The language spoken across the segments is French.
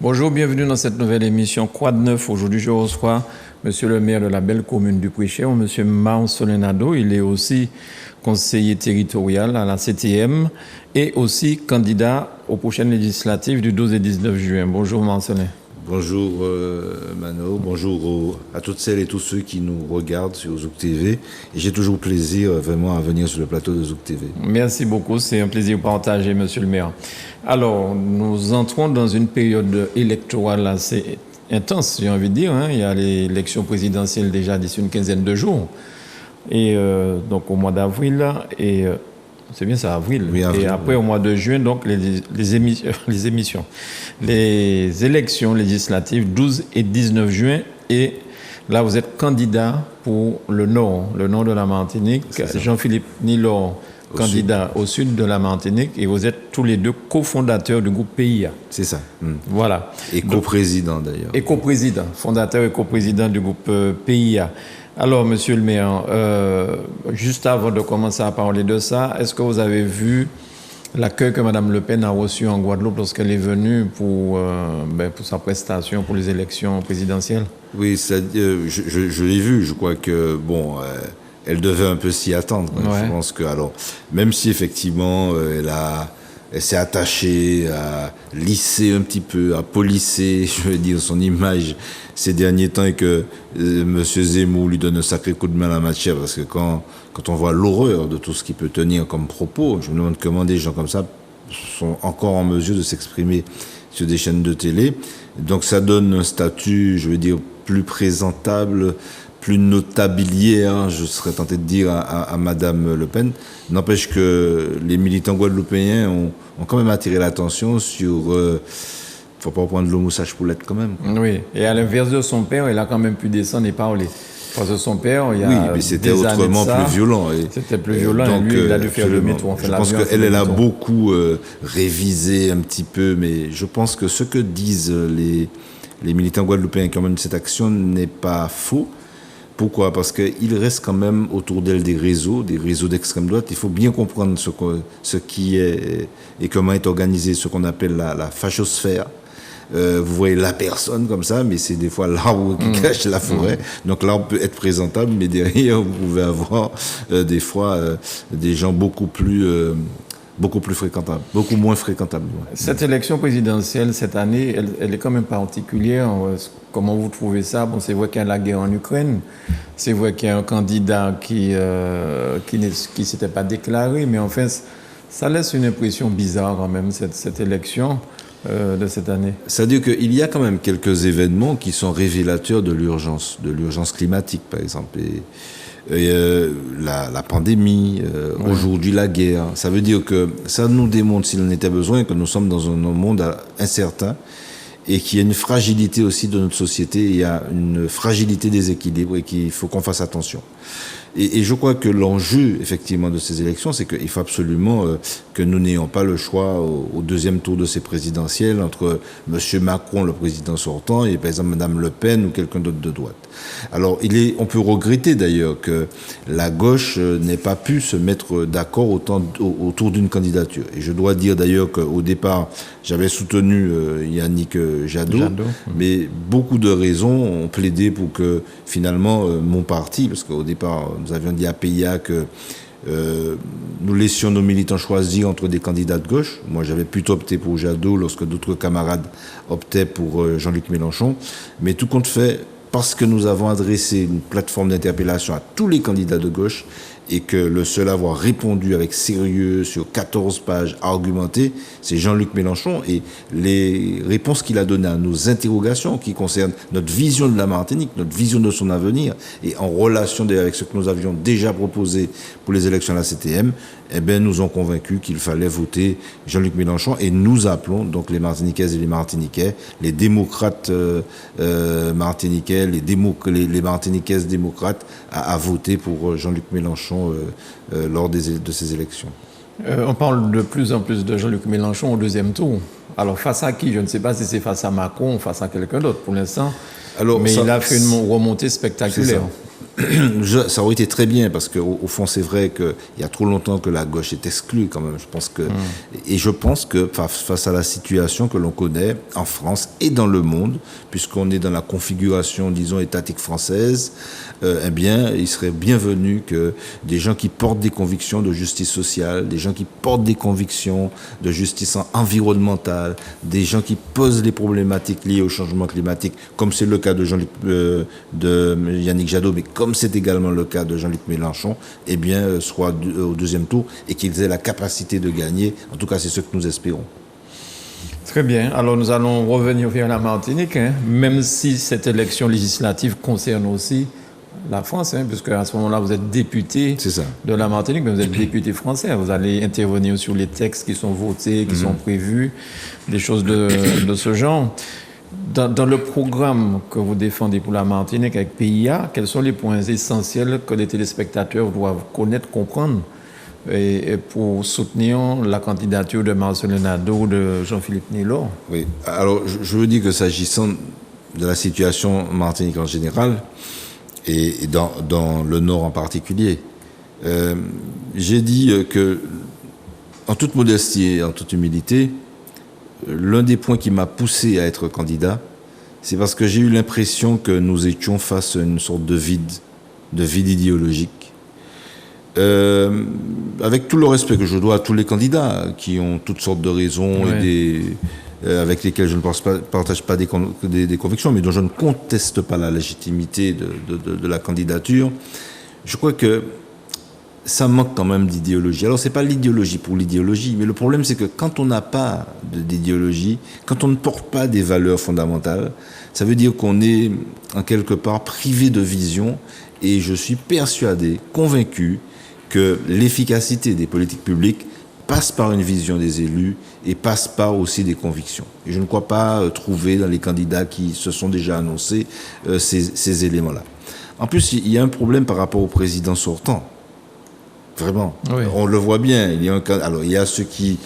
Bonjour, bienvenue dans cette nouvelle émission Quoi de neuf. Aujourd'hui, je reçois Monsieur le maire de la belle commune du Puy-Cher, Monsieur Marcelin Nadeau. Il est aussi conseiller territorial à la CTM et aussi candidat aux prochaines législatives du 12 et 19 juin. Bonjour Marcelin. Bonjour Mano, bonjour à toutes celles et tous ceux qui nous regardent sur Zouk TV. Et j'ai toujours plaisir vraiment à venir sur le plateau de Zouk TV. Merci beaucoup, c'est un plaisir partagé, Monsieur le maire. Alors, nous entrons dans une période électorale assez intense, j'ai envie de dire. Il y a l'élection présidentielle déjà d'ici une quinzaine de jours. Et donc au mois d'avril, et c'est bien ça, avril. Oui, avril. Et après, au mois de juin, donc les élections législatives 12 et 19 juin. Et là, vous êtes candidat pour le nord de la Martinique. Jean-Philippe Nilor, candidat au sud de la Martinique. Et vous êtes tous les deux cofondateurs du groupe PIA. C'est ça. Voilà. Et coprésident d'ailleurs. Et coprésident, fondateur et coprésident du groupe PIA. Alors, Monsieur le maire, juste avant de commencer à parler de ça, est-ce que vous avez vu l'accueil que Mme Le Pen a reçu en Guadeloupe lorsqu'elle est venue pour sa prestation pour les élections présidentielles? Oui, je l'ai vu. Je crois que, elle devait un peu s'y attendre. Ouais. Je pense que, alors, même si effectivement, elle s'est attachée à lisser un petit peu, à polisser, je veux dire, son image ces derniers temps et que M. Zemmour lui donne un sacré coup de main à la matière parce que quand on voit l'horreur de tout ce qu'il peut tenir comme propos, je me demande comment des gens comme ça sont encore en mesure de s'exprimer sur des chaînes de télé. Donc ça donne un statut, je veux dire, plus présentable, plus notabilière, je serais tenté de dire, à Madame Le Pen. N'empêche que les militants guadeloupéens ont quand même attiré l'attention sur... faut pas prendre l'eau moussage poulette quand même. Oui, et à l'inverse de son père, il a quand même pu descendre et parler. Parce que son père, il y a oui, mais c'était autrement plus violent. C'était plus violent, donc, et lui, il a dû faire le demi-tour. Je pense qu'elle a beaucoup révisé un petit peu, mais je pense que ce que disent les militants guadeloupéens qui ont mené cette action n'est pas faux. Pourquoi? Parce qu'il reste quand même autour d'elle des réseaux d'extrême droite. Il faut bien comprendre ce qui est et comment est organisé ce qu'on appelle la fachosphère. Vous voyez la personne comme ça, mais c'est des fois l'arbre qui cache la forêt. Donc l'arbre peut être présentable, mais derrière, vous pouvez avoir des fois des gens beaucoup plus fréquentables, beaucoup moins fréquentables. Cette élection présidentielle, cette année, elle est quand même particulière. Comment vous trouvez ça? Bon, c'est vrai qu'il y a la guerre en Ukraine, c'est vrai qu'il y a un candidat qui s'était pas déclaré, mais en fait, ça laisse une impression bizarre quand même, cette élection de cette année. C'est-à-dire qu'il y a quand même quelques événements qui sont révélateurs de l'urgence climatique, par exemple. Et la pandémie, aujourd'hui la guerre. Ça veut dire que ça nous démontre, s'il en était besoin, que nous sommes dans un monde incertain et qu'il y a une fragilité aussi de notre société, il y a une fragilité des équilibres et qu'il faut qu'on fasse attention. Et je crois que l'enjeu, effectivement, de ces élections, c'est qu'il faut absolument que nous n'ayons pas le choix au deuxième tour de ces présidentielles entre M. Macron, le président sortant, et par exemple Mme Le Pen ou quelqu'un d'autre de droite. Alors, on peut regretter d'ailleurs que la gauche n'ait pas pu se mettre d'accord autour d'une candidature. Et je dois dire d'ailleurs qu'au départ, j'avais soutenu Yannick Jadot, mais beaucoup de raisons ont plaidé pour que finalement mon parti, parce qu'au départ, nous avions dit à PIA que nous laissions nos militants choisir entre des candidats de gauche. Moi, j'avais plutôt opté pour Jadot lorsque d'autres camarades optaient pour Jean-Luc Mélenchon. Mais tout compte fait, parce que nous avons adressé une plateforme d'interpellation à tous les candidats de gauche et que le seul à avoir répondu avec sérieux sur 14 pages argumentées, c'est Jean-Luc Mélenchon, et les réponses qu'il a données à nos interrogations qui concernent notre vision de la Martinique, notre vision de son avenir, et en relation avec ce que nous avions déjà proposé pour les élections à la CTM, nous ont convaincus qu'il fallait voter Jean-Luc Mélenchon, et nous appelons donc les Martiniquaises et les Martiniquais, les démocrates martiniquais, les Martiniquaises démocrates à voter pour Jean-Luc Mélenchon lors de ces élections. On parle de plus en plus de Jean-Luc Mélenchon au deuxième tour. Alors face à qui? Je ne sais pas si c'est face à Macron ou face à quelqu'un d'autre pour l'instant. Mais il a fait une remontée spectaculaire. ça aurait été très bien parce qu'au fond, c'est vrai qu'il y a trop longtemps que la gauche est exclue quand même. Et je pense que face à la situation que l'on connaît en France et dans le monde, puisqu'on est dans la configuration, disons, étatique française, eh bien, il serait bienvenu que des gens qui portent des convictions de justice sociale, des gens qui portent des convictions de justice environnementale, des gens qui posent les problématiques liées au changement climatique, comme c'est le cas de de Yannick Jadot, mais comme c'est également le cas de Jean-Luc Mélenchon, eh bien, soit au deuxième tour et qu'ils aient la capacité de gagner. En tout cas, c'est ce que nous espérons. Très bien. Alors, nous allons revenir vers la Martinique, hein, même si cette élection législative concerne aussi la France, hein, puisque à ce moment-là, vous êtes député de la Martinique, mais vous êtes député français. Vous allez intervenir sur les textes qui sont votés, qui sont prévus, des choses de ce genre. Dans le programme que vous défendez pour la Martinique avec PIA, quels sont les points essentiels que les téléspectateurs doivent connaître, comprendre et pour soutenir la candidature de Marcellin Nadeau ou de Jean-Philippe Nilor? Oui, alors je veux dire que s'agissant de la situation Martinique en général, et dans le Nord en particulier, j'ai dit que, en toute modestie et en toute humilité, l'un des points qui m'a poussé à être candidat, c'est parce que j'ai eu l'impression que nous étions face à une sorte de vide idéologique. Avec tout le respect que je dois à tous les candidats qui ont toutes sortes de raisons et avec lesquels je ne partage pas des convictions, mais dont je ne conteste pas la légitimité de la candidature, je crois que ça manque quand même d'idéologie. Alors, c'est pas l'idéologie pour l'idéologie, mais le problème, c'est que quand on n'a pas d'idéologie, quand on ne porte pas des valeurs fondamentales, ça veut dire qu'on est, en quelque part, privé de vision, et je suis persuadé, convaincu, que l'efficacité des politiques publiques passe par une vision des élus et passe par aussi des convictions. Et je ne crois pas trouver dans les candidats qui se sont déjà annoncés ces éléments-là. En plus, il y a un problème par rapport au président sortant. Vraiment. Oui. On le voit bien. Il y a ceux qui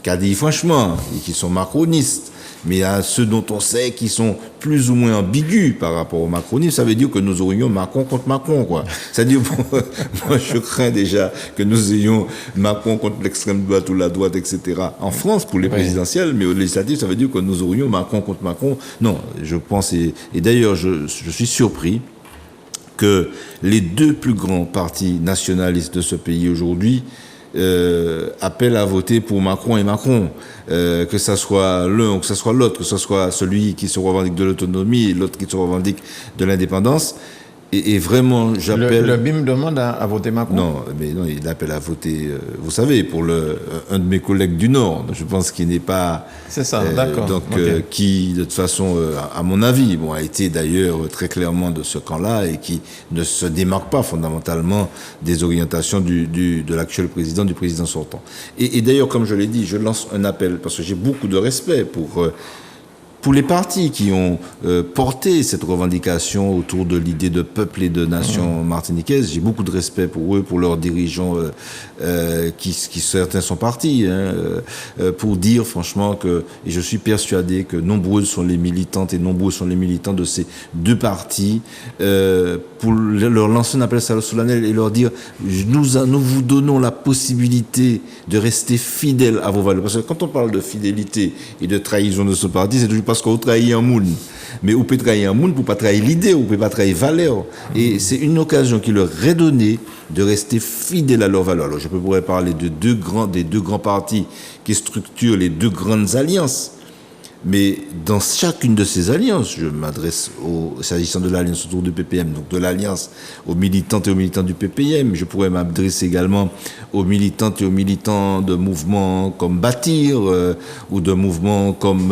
disent franchement et qui sont macronistes. Mais il y a ceux dont on sait qui sont plus ou moins ambigus par rapport au macronisme. Ça veut dire que nous aurions Macron contre Macron, quoi. C'est-à-dire, moi, je crains déjà que nous ayons Macron contre l'extrême droite ou la droite, etc. en France pour les présidentielles, mais aux législatives, ça veut dire que nous aurions Macron contre Macron. Non, je pense, et d'ailleurs, je suis surpris que les deux plus grands partis nationalistes de ce pays aujourd'hui appellent à voter pour Macron et Macron, que ça soit l'un ou que ça soit l'autre, que ce soit celui qui se revendique de l'autonomie et l'autre qui se revendique de l'indépendance. Et vraiment, j'appelle... Le BIM demande à voter Macron? Non, mais non, il appelle à voter, vous savez, pour un de mes collègues du Nord. Je pense qu'il n'est pas... C'est ça, d'accord. Donc, qui, de toute façon, à mon avis, a été d'ailleurs très clairement de ce camp-là et qui ne se démarque pas fondamentalement des orientations de l'actuel président, du président sortant. Et d'ailleurs, comme je l'ai dit, je lance un appel, parce que j'ai beaucoup de respect pour les partis qui ont porté cette revendication autour de l'idée de peuple et de nation martiniquaise. J'ai beaucoup de respect pour eux, pour leurs dirigeants qui certains sont partis, pour dire franchement que, et je suis persuadé que nombreux sont les militantes et nombreux sont les militants de ces deux partis, pour leur lancer un appel solennel et leur dire nous vous donnons la possibilité de rester fidèles à vos valeurs. Parce que quand on parle de fidélité et de trahison de ce parti, c'est toujours parce qu'on trahit un monde. Mais on peut trahir un monde pour pas trahir l'idée, on peut pas trahir valeur. Et c'est une occasion qui leur est donnée de rester fidèles à leurs valeurs. Alors je pourrais parler des deux grands partis qui structurent les deux grandes alliances. Mais dans chacune de ces alliances, je m'adresse s'agissant de l'alliance autour du PPM, donc de l'alliance aux militantes et aux militants du PPM, je pourrais m'adresser également aux militantes et aux militants de mouvements comme Bâtir ou de mouvements comme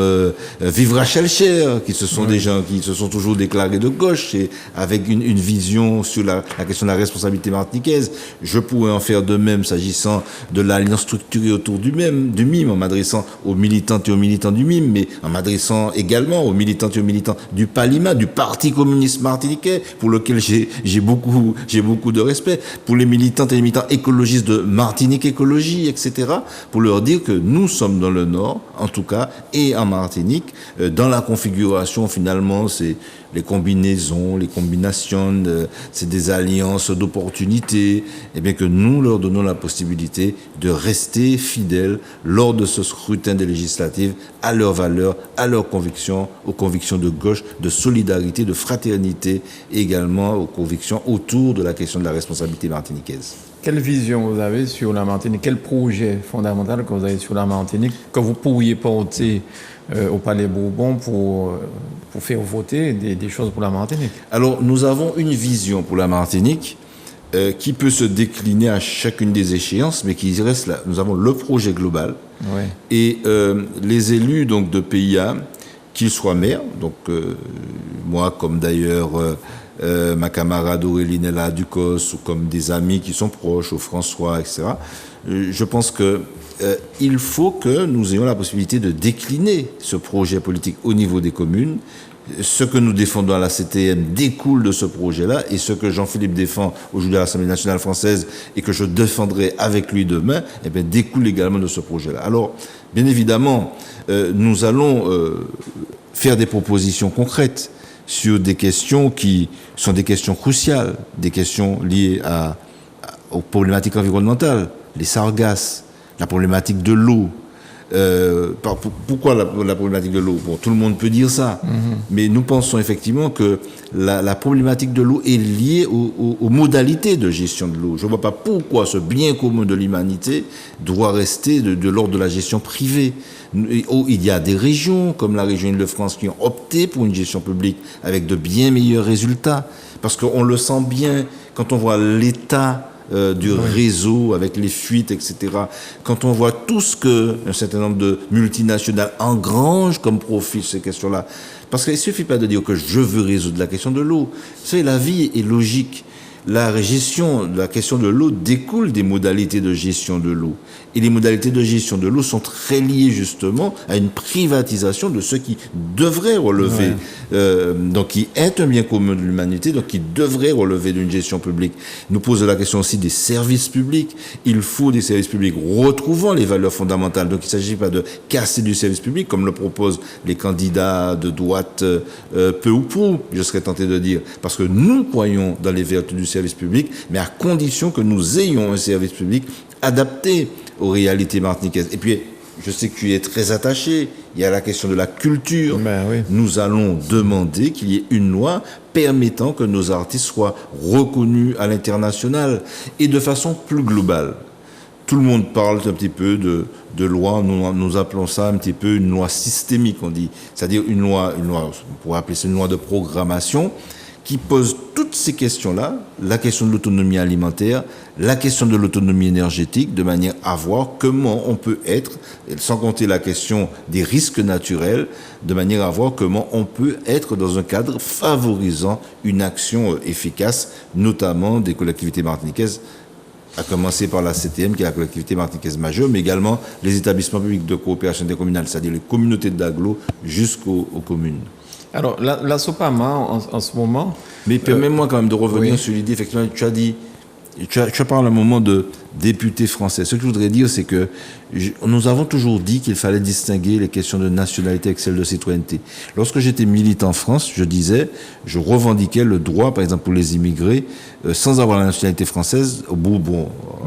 Vivre Rachel Cher, qui se sont des gens qui se sont toujours déclarés de gauche et avec une vision sur la question de la responsabilité martiniquaise. Je pourrais en faire de même s'agissant de l'alliance structurée autour du MIM, en m'adressant aux militantes et aux militants du MIM, mais en m'adressant également aux militantes et aux militants du PALIMA, du Parti communiste martiniquais, pour lequel j'ai beaucoup de respect, pour les militantes et les militants écologistes de Martinique Écologie, etc., pour leur dire que nous sommes dans le Nord, en tout cas, et en Martinique, dans la configuration, finalement, c'est les combinaisons, les combinations, c'est des alliances d'opportunités, et bien que nous leur donnons la possibilité de rester fidèles lors de ce scrutin des législatives à leurs valeurs, à leurs convictions, aux convictions de gauche, de solidarité, de fraternité, et également aux convictions autour de la question de la responsabilité martiniquaise. Quelle vision vous avez sur la Martinique? Quel projet fondamental que vous avez sur la Martinique que vous pourriez porter au Palais Bourbon pour faire voter des choses pour la Martinique? Alors, nous avons une vision pour la Martinique qui peut se décliner à chacune des échéances, mais qui reste là. Nous avons le projet global. Ouais. Et les élus donc, de PIA, qu'ils soient maires, donc moi comme d'ailleurs ma camarade Aurélie Nella Ducos, ou comme des amis qui sont proches, au François, etc., je pense que il faut que nous ayons la possibilité de décliner ce projet politique au niveau des communes. Ce que nous défendons à la CTM découle de ce projet-là, et ce que Jean-Philippe défend aujourd'hui à l'Assemblée nationale française et que je défendrai avec lui demain, eh bien, découle également de ce projet-là. Alors, bien évidemment, nous allons faire des propositions concrètes sur des questions qui sont des questions cruciales, des questions liées aux problématiques environnementales, les sargasses, la problématique de l'eau. Pourquoi la problématique de l'eau? Bon, tout le monde peut dire ça, mais nous pensons effectivement que la problématique de l'eau est liée aux modalités de gestion de l'eau. Je ne vois pas pourquoi ce bien commun de l'humanité doit rester de l'ordre de la gestion privée. Il y a des régions, comme la région Île-de-France, qui ont opté pour une gestion publique avec de bien meilleurs résultats, parce qu'on le sent bien quand on voit l'état du réseau avec les fuites, etc. Quand on voit tout ce que un certain nombre de multinationales engrangent comme profit sur ces questions-là. Parce qu'il ne suffit pas de dire que je veux résoudre la question de l'eau. Vous savez, la vie est logique. La question de l'eau découle des modalités de gestion de l'eau. Et les modalités de gestion de l'eau sont très liées justement à une privatisation de ce qui devrait relever, donc qui est un bien commun de l'humanité, donc qui devrait relever d'une gestion publique. Il nous pose la question aussi des services publics. Il faut des services publics retrouvant les valeurs fondamentales. Donc il ne s'agit pas de casser du service public comme le proposent les candidats de droite peu ou prou, je serais tenté de dire. Parce que nous croyons dans les vertus du service public, mais à condition que nous ayons un service public adapté aux réalités martiniquaises. Et puis, je sais que tu y es très attaché, il y a la question de la culture. Oui. Nous allons demander qu'il y ait une loi permettant que nos artistes soient reconnus à l'international et de façon plus globale. Tout le monde parle un petit peu de loi, nous appelons ça un petit peu une loi systémique, on dit. C'est-à-dire une loi, on pourrait appeler ça une loi de programmation, qui pose toutes ces questions-là, la question de l'autonomie alimentaire, la question de l'autonomie énergétique, de manière à voir comment on peut être, sans compter la question des risques naturels, de manière à voir comment on peut être dans un cadre favorisant une action efficace, notamment des collectivités martiniquaises, à commencer par la CTM, qui est la collectivité martiniquaise majeure, mais également les établissements publics de coopération intercommunale, c'est-à-dire les communautés d'agglo jusqu'aux communes. Alors, la SOPAMA, en ce moment... Mais permets-moi quand même de revenir sur l'idée, effectivement, tu as parlé à un moment de députés français. Ce que je voudrais dire, c'est que nous avons toujours dit qu'il fallait distinguer les questions de nationalité avec celles de citoyenneté. Lorsque j'étais militant en France, je revendiquais le droit, par exemple, pour les immigrés, sans avoir la nationalité française, au bout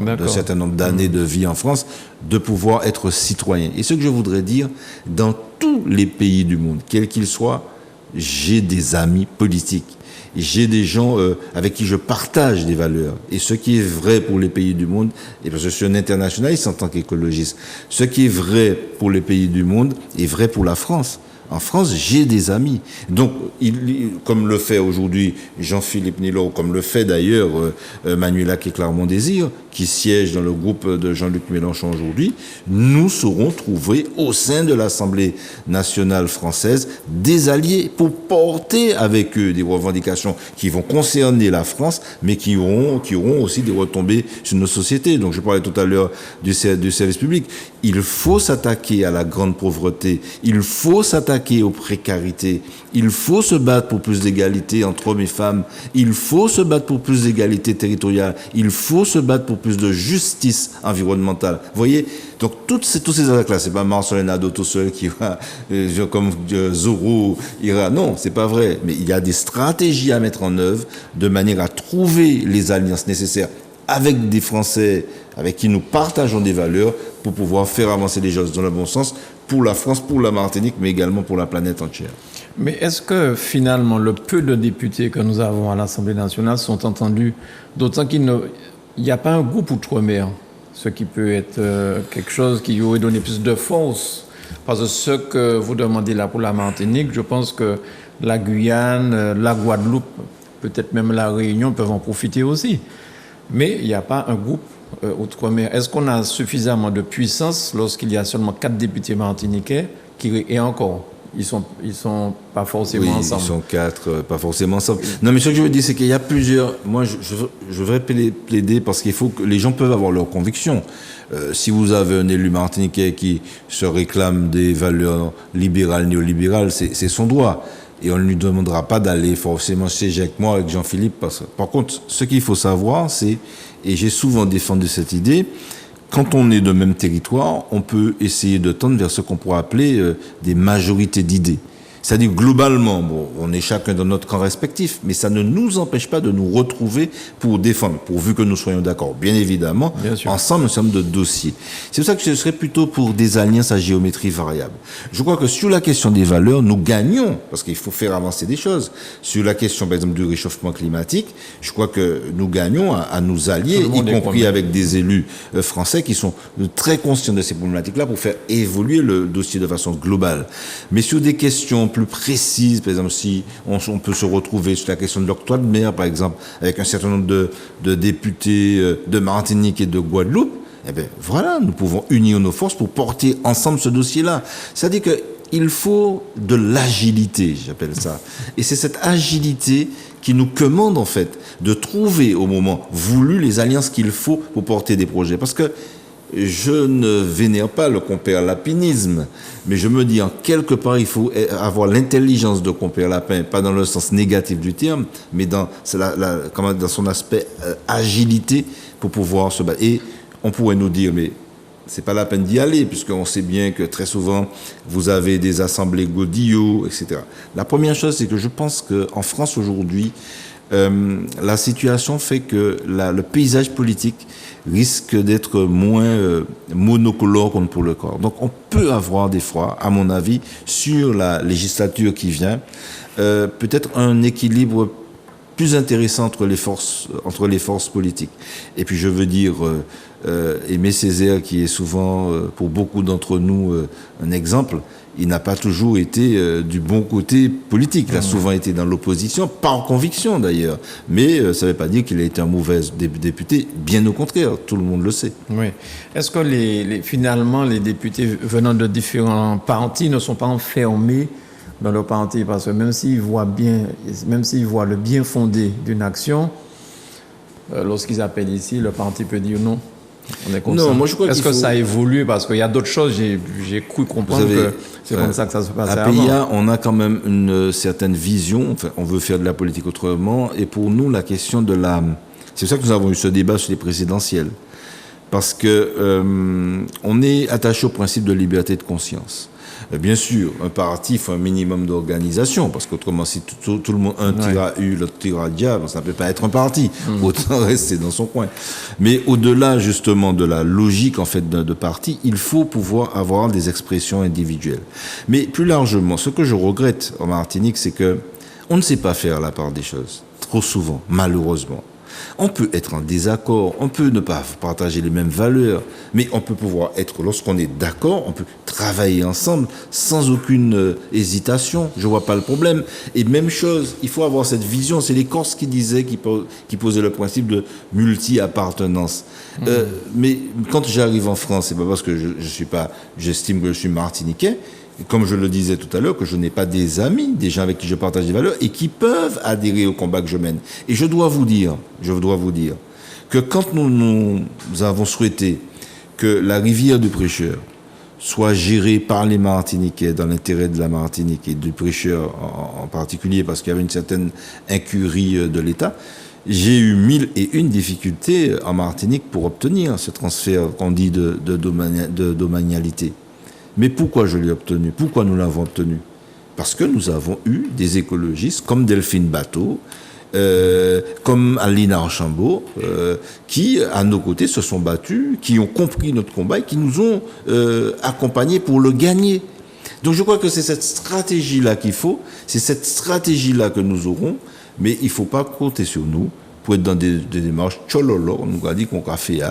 d'un certain nombre d'années de vie en France, de pouvoir être citoyen. Et ce que je voudrais dire, dans tous les pays du monde, quels qu'ils soient, j'ai des amis politiques. J'ai des gens avec qui je partage des valeurs. Et ce qui est vrai pour les pays du monde, et parce que je suis un internationaliste en tant qu'écologiste, ce qui est vrai pour les pays du monde est vrai pour la France. en France, j'ai des amis. Donc, comme le fait aujourd'hui Jean-Philippe Nilo, comme le fait d'ailleurs Manuela Clermont-Désir, qui siège dans le groupe de Jean-Luc Mélenchon aujourd'hui, nous saurons trouver au sein de l'Assemblée nationale française des alliés pour porter avec eux des revendications qui vont concerner la France, mais qui auront aussi des retombées sur nos sociétés. Donc, je parlais tout à l'heure du service public. Il faut s'attaquer à la grande pauvreté. Il faut s'attaquer aux précarités. Il faut se battre pour plus d'égalité entre hommes et femmes. Il faut se battre pour plus d'égalité territoriale. Il faut se battre pour plus de justice environnementale. Vous voyez? Donc, tous ces attaques-là, c'est pas Marcel Nado tout seul qui va, comme Zorro ira. Non, c'est pas vrai. Mais il y a des stratégies à mettre en œuvre de manière à trouver les alliances nécessaires avec des Français avec qui nous partageons des valeurs pour pouvoir faire avancer les choses dans le bon sens pour la France, pour la Martinique, mais également pour la planète entière. Mais est-ce que finalement le peu de députés que nous avons à l'Assemblée nationale sont entendus, d'autant qu'il n'y a pas un groupe outre-mer, ce qui peut être quelque chose qui aurait donné plus de force? Parce que ce que vous demandez là pour la Martinique, je pense que la Guyane, la Guadeloupe, peut-être même la Réunion peuvent en profiter aussi. Mais il n'y a pas un groupe outre-mer. Est-ce qu'on a suffisamment de puissance lorsqu'il y a seulement 4 députés martiniquais et encore, ils sont pas forcément ensemble? Ils sont 4, pas forcément ensemble. Non, mais ce que je veux dire, c'est qu'il y a plusieurs... Moi, je voudrais plaider parce qu'il faut que les gens peuvent avoir leurs convictions. Si vous avez un élu martiniquais qui se réclame des valeurs libérales, néolibérales, c'est son droit. Et on ne lui demandera pas d'aller forcément siéger avec moi, avec Jean-Philippe. Par contre, ce qu'il faut savoir, c'est, et j'ai souvent défendu cette idée, quand on est de même territoire, on peut essayer de tendre vers ce qu'on pourrait appeler des majorités d'idées. C'est-à-dire, globalement, bon, on est chacun dans notre camp respectif, mais ça ne nous empêche pas de nous retrouver pour défendre, pourvu que nous soyons d'accord. Bien évidemment, ensemble, nous sommes de dossiers. C'est pour ça que ce serait plutôt pour des alliances à géométrie variable. Je crois que sur la question des valeurs, nous gagnons, parce qu'il faut faire avancer des choses. Sur la question, par exemple, du réchauffement climatique, je crois que nous gagnons à nous allier, y compris avec des élus français qui sont très conscients de ces problématiques-là pour faire évoluer le dossier de façon globale. Mais sur des questions plus précises, par exemple, si on peut se retrouver sur la question de l'octroi de mer, par exemple, avec un certain nombre de députés de Martinique et de Guadeloupe, eh bien, voilà, nous pouvons unir nos forces pour porter ensemble ce dossier-là. C'est-à-dire qu'il faut de l'agilité, j'appelle ça. Et c'est cette agilité qui nous commande, en fait, de trouver au moment voulu les alliances qu'il faut pour porter des projets. Parce que je ne vénère pas le compère lapinisme, mais je me dis en quelque part il faut avoir l'intelligence de compère Lapin, pas dans le sens négatif du terme, mais dans son aspect agilité pour pouvoir se battre. Et on pourrait nous dire, mais c'est pas la peine d'y aller, puisqu'on sait bien que très souvent vous avez des assemblées godillots, etc. La première chose, c'est que je pense qu'en France aujourd'hui, la situation fait que le paysage politique risque d'être moins monocolore qu'on ne peut le croire. Donc on peut avoir des fois, à mon avis, sur la législature qui vient, peut-être un équilibre plus intéressant entre les forces politiques. Et puis je veux dire, Aimé Césaire, qui est souvent, pour beaucoup d'entre nous, un exemple, il n'a pas toujours été du bon côté politique. Il a souvent été dans l'opposition, par conviction d'ailleurs. Mais ça ne veut pas dire qu'il a été un mauvais député. Bien au contraire, tout le monde le sait. Oui. Est-ce que finalement, les députés venant de différents partis ne sont pas enfermés dans leur parti? Parce que même s'ils voient le bien fondé d'une action, lorsqu'ils appellent ici, le parti peut dire non. On est comme ça. Moi je crois Est-ce que ça évolue? Parce qu'il y a d'autres choses, j'ai cru comprendre que c'est comme ça que ça se passe. À PIA, on a quand même une certaine vision. Enfin, on veut faire de la politique autrement. Et pour nous, la question de c'est pour ça que nous avons eu ce débat sur les présidentielles. Parce que on est attaché au principe de liberté de conscience. Bien sûr, un parti faut un minimum d'organisation, parce qu'autrement, si tout le monde, un tire à U, l'autre tire à diable, ça ne peut pas être un parti. Autant rester dans son coin. Mais au-delà, justement, de la logique, en fait, de parti, il faut pouvoir avoir des expressions individuelles. Mais plus largement, ce que je regrette en Martinique, c'est que on ne sait pas faire la part des choses. Trop souvent, malheureusement. On peut être en désaccord, on peut ne pas partager les mêmes valeurs, mais on peut pouvoir être, lorsqu'on est d'accord, on peut très travailler ensemble sans aucune hésitation. Je vois pas le problème. Et même chose, il faut avoir cette vision. C'est les Corses qui disaient, qui posaient le principe de multi-appartenance. Mais quand j'arrive en France, c'est pas parce que j'estime que je suis martiniquais, comme je le disais tout à l'heure, que je n'ai pas des amis, des gens avec qui je partage des valeurs et qui peuvent adhérer au combat que je mène. Et je dois vous dire que quand nous avons souhaité que la rivière du Prêcheur soit gérée par les Martiniquais dans l'intérêt de la Martinique et du Prêcheur en particulier parce qu'il y avait une certaine incurie de l'État, j'ai eu 1001 difficultés en Martinique pour obtenir ce transfert qu'on dit de domanialité. Mais pourquoi je l'ai obtenu? Pourquoi nous l'avons obtenu? Parce que nous avons eu des écologistes comme Delphine Bateau, comme Aline Archambault, qui, à nos côtés, se sont battus, qui ont compris notre combat et qui nous ont accompagnés pour le gagner. Donc je crois que c'est cette stratégie-là qu'il faut, c'est cette stratégie-là que nous aurons, mais il ne faut pas compter sur nous pour être dans des démarches tchololo, on nous a dit qu'on a fait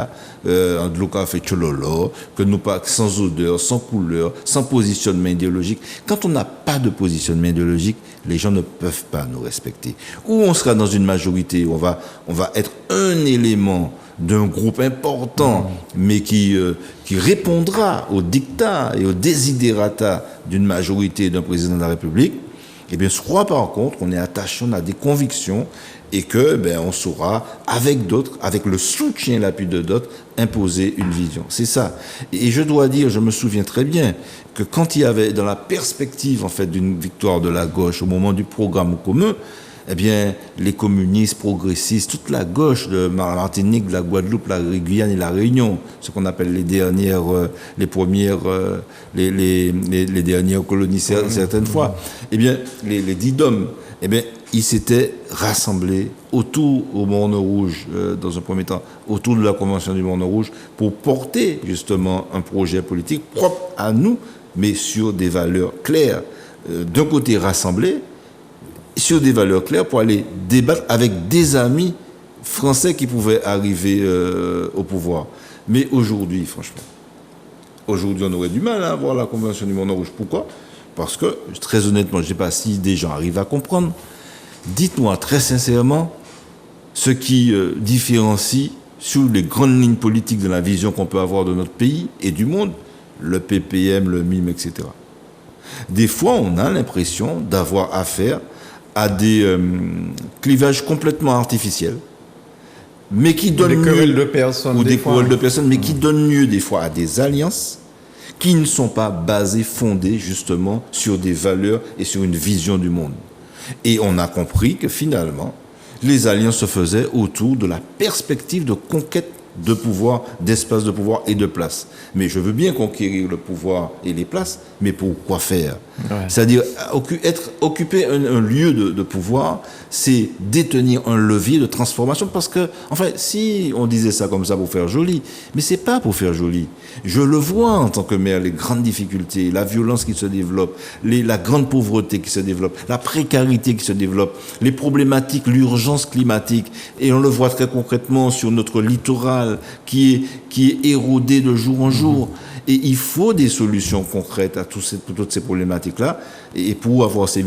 de l'eau fait tchololo, que nous pas sans odeur, sans couleur, sans positionnement idéologique. Quand on n'a pas de positionnement idéologique, les gens ne peuvent pas nous respecter. Ou on sera dans une majorité, on va être un élément d'un groupe important, mais qui répondra aux dictats et aux desiderata d'une majorité d'un président de la République. Eh bien, je crois par contre qu'on est attaché, on a des convictions et que on saura, avec d'autres, avec le soutien, l'appui de d'autres, imposer une vision. C'est ça. Et je dois dire, je me souviens très bien que quand il y avait, dans la perspective en fait d'une victoire de la gauche au moment du programme commun, eh bien, les communistes, progressistes, toute la gauche de Martinique, de la Guadeloupe, la Guyane et la Réunion, ce qu'on appelle les dernières colonies certaines fois, eh bien, les DIDOM, eh bien, ils s'étaient rassemblés autour au Morne Rouge, dans un premier temps, autour de la Convention du Morne Rouge, pour porter justement un projet politique propre à nous, mais sur des valeurs claires. D'un côté rassemblés, sur des valeurs claires pour aller débattre avec des amis français qui pouvaient arriver au pouvoir. Mais aujourd'hui, franchement, on aurait du mal à avoir la Convention du Morne Rouge. Pourquoi? Parce que, très honnêtement, je ne sais pas si des gens arrivent à comprendre. Dites-moi très sincèrement ce qui différencie sur les grandes lignes politiques de la vision qu'on peut avoir de notre pays et du monde, le PPM, le MIM, etc. Des fois, on a l'impression d'avoir affaire à des clivages complètement artificiels, mais qui donnent lieu, ou des querelles de personnes, mais qui donnent lieu des fois à des alliances qui ne sont pas basées, fondées justement sur des valeurs et sur une vision du monde. Et on a compris que finalement, les alliances se faisaient autour de la perspective de conquête de pouvoir, d'espace de pouvoir et de place. Mais je veux bien conquérir le pouvoir et les places, mais pour quoi faire? C'est-à-dire, occuper un lieu de pouvoir, c'est détenir un levier de transformation, parce que, enfin, si on disait ça comme ça pour faire joli, mais c'est pas pour faire joli. Je le vois en tant que maire, les grandes difficultés, la violence qui se développe, la grande pauvreté qui se développe, la précarité qui se développe, les problématiques, l'urgence climatique, et on le voit très concrètement sur notre littoral qui est érodé de jour en jour. Et il faut des solutions concrètes à toutes ces problématiques-là. Et pour avoir ces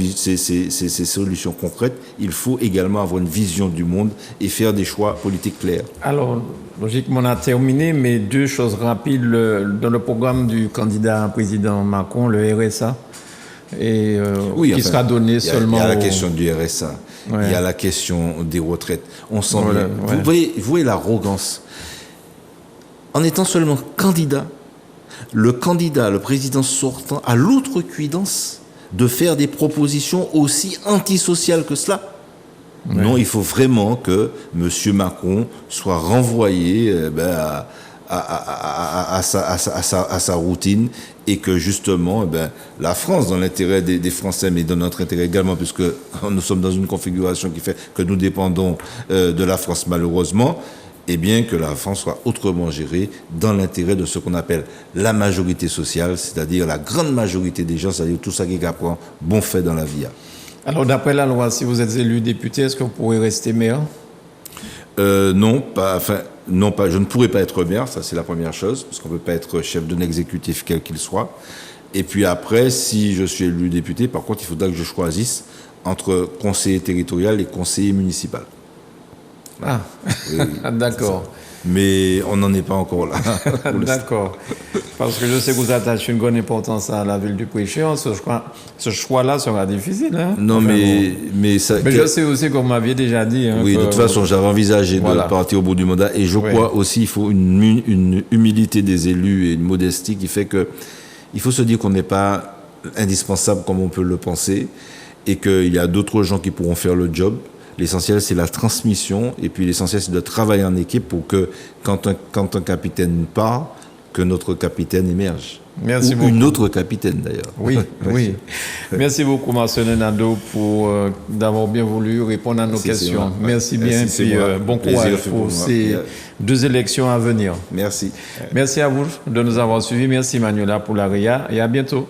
solutions concrètes, il faut également avoir une vision du monde et faire des choix politiques clairs. Alors, logiquement, on a terminé, mais deux choses rapides. Dans le programme du candidat président Macron, le RSA, qui sera donné seulement... Il y a la question du RSA, il y a la question des retraites. On sent bien. Vous voyez l'arrogance. En étant seulement candidat, le président sortant, a l'outrecuidance de faire des propositions aussi antisociales que cela. Non, il faut vraiment que M. Macron soit renvoyé à sa routine et que justement, la France, dans l'intérêt des Français, mais dans notre intérêt également, puisque nous sommes dans une configuration qui fait que nous dépendons de la France malheureusement, et bien que la France soit autrement gérée dans l'intérêt de ce qu'on appelle la majorité sociale, c'est-à-dire la grande majorité des gens, c'est-à-dire tout ça qui apprend bon fait dans la vie. Alors, d'après la loi, si vous êtes élu député, est-ce que vous pourrez rester maire? Non, je ne pourrais pas être maire, ça c'est la première chose, parce qu'on ne peut pas être chef d'un exécutif quel qu'il soit. Et puis après, si je suis élu député, par contre, il faudra que je choisisse entre conseiller territorial et conseiller municipal. Ah, d'accord. Mais on n'en est pas encore là. D'accord. Parce que je sais que vous attachez une grande importance à la ville du Prêcheur. Ce choix-là sera difficile. Hein? Non, enfin, mais ça. Mais je sais aussi, comme vous m'aviez déjà dit. Hein, oui, de toute façon, j'avais envisagé de partir au bout du mandat. Et je crois aussi qu'il faut une humilité des élus et une modestie qui fait que il faut se dire qu'on n'est pas indispensable comme on peut le penser et qu'il y a d'autres gens qui pourront faire le job. L'essentiel, c'est la transmission, et puis l'essentiel, c'est de travailler en équipe pour que, quand un capitaine part, que notre capitaine émerge. Merci beaucoup. Une autre capitaine, d'ailleurs. Oui, oui. Merci beaucoup, Marcelin Nadeau, d'avoir bien voulu répondre à nos questions. Merci bien, et bon courage pour ces 2 élections à venir. Merci. Merci à vous de nous avoir suivis. Merci, Manuela, pour la RIA, et à bientôt.